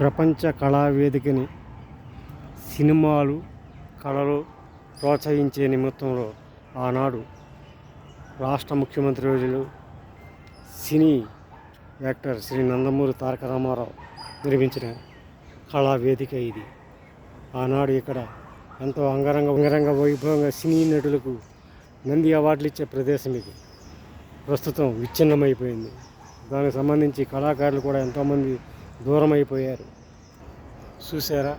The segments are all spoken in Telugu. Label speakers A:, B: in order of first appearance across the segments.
A: ప్రపంచ కళావేదికని సినిమాలు కళలు ప్రోత్సహించే నిమిత్తంలో ఆనాడు రాష్ట్ర ముఖ్యమంత్రి వర్యులు సినీ యాక్టర్ శ్రీ నందమూరి తారక రామారావు నిర్మించిన కళావేదిక ఇది. ఆనాడు ఇక్కడ ఎంతో అంగరంగ వైభవంగా సినీ నటులకు నంది అవార్డులు ఇచ్చే ప్రదేశం ఇది. ప్రస్తుతం విచ్ఛిన్నమైపోయింది. దానికి సంబంధించి కళాకారులు కూడా ఎంతోమంది దూరం అయిపోయారు. చూసారా,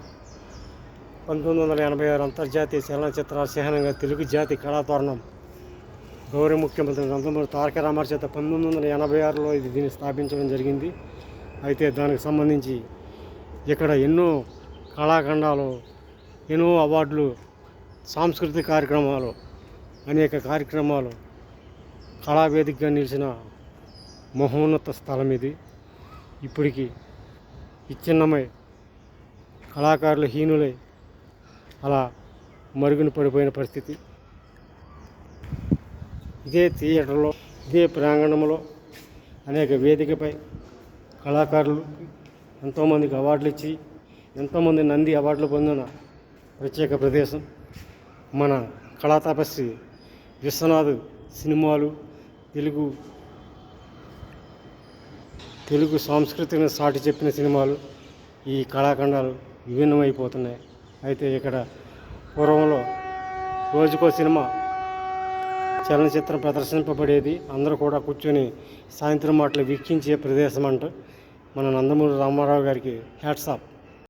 A: 1986 అంతర్జాతీయ చలనచిత్రాల చిహ్నంగా తెలుగు జాతి కళాతోరణం గౌరవ ముఖ్యమంత్రి నందమూరి తారక రామారావు చేత 1986లో దీన్ని స్థాపించడం జరిగింది. అయితే దానికి సంబంధించి ఇక్కడ ఎన్నో కళాఖండాలు, ఎన్నో అవార్డులు, సాంస్కృతిక కార్యక్రమాలు, అనేక కార్యక్రమాలు కళావేదికగా నిలిచిన మహోన్నత స్థలం ఇది. ఇప్పటికీ విచ్ఛిన్నమై కళాకారులు హీనులై అలా మరుగున పడిపోయిన పరిస్థితి. ఇదే థియేటర్లో, ఇదే ప్రాంగణంలో అనేక వేదికపై కళాకారులు ఎంతోమందికి అవార్డులు ఇచ్చి ఎంతోమంది నంది అవార్డులు పొందిన ప్రత్యేక ప్రదేశం. మన కళా తపస్వి విశ్వనాథ్ సినిమాలు తెలుగు సంస్కృతిని సాటి చెప్పిన సినిమాలు, ఈ కళాఖండాలు విభిన్నమైపోతున్నాయి. అయితే ఇక్కడ పూర్వంలో రోజుకో సినిమా చలనచిత్రం ప్రదర్శింపబడేది. అందరూ కూడా కూర్చొని సాయంత్రం మాటలు వీక్షించే ప్రదేశం అంట మన నందమూరి రామారావు గారికి హ్యాట్స్ ఆఫ్.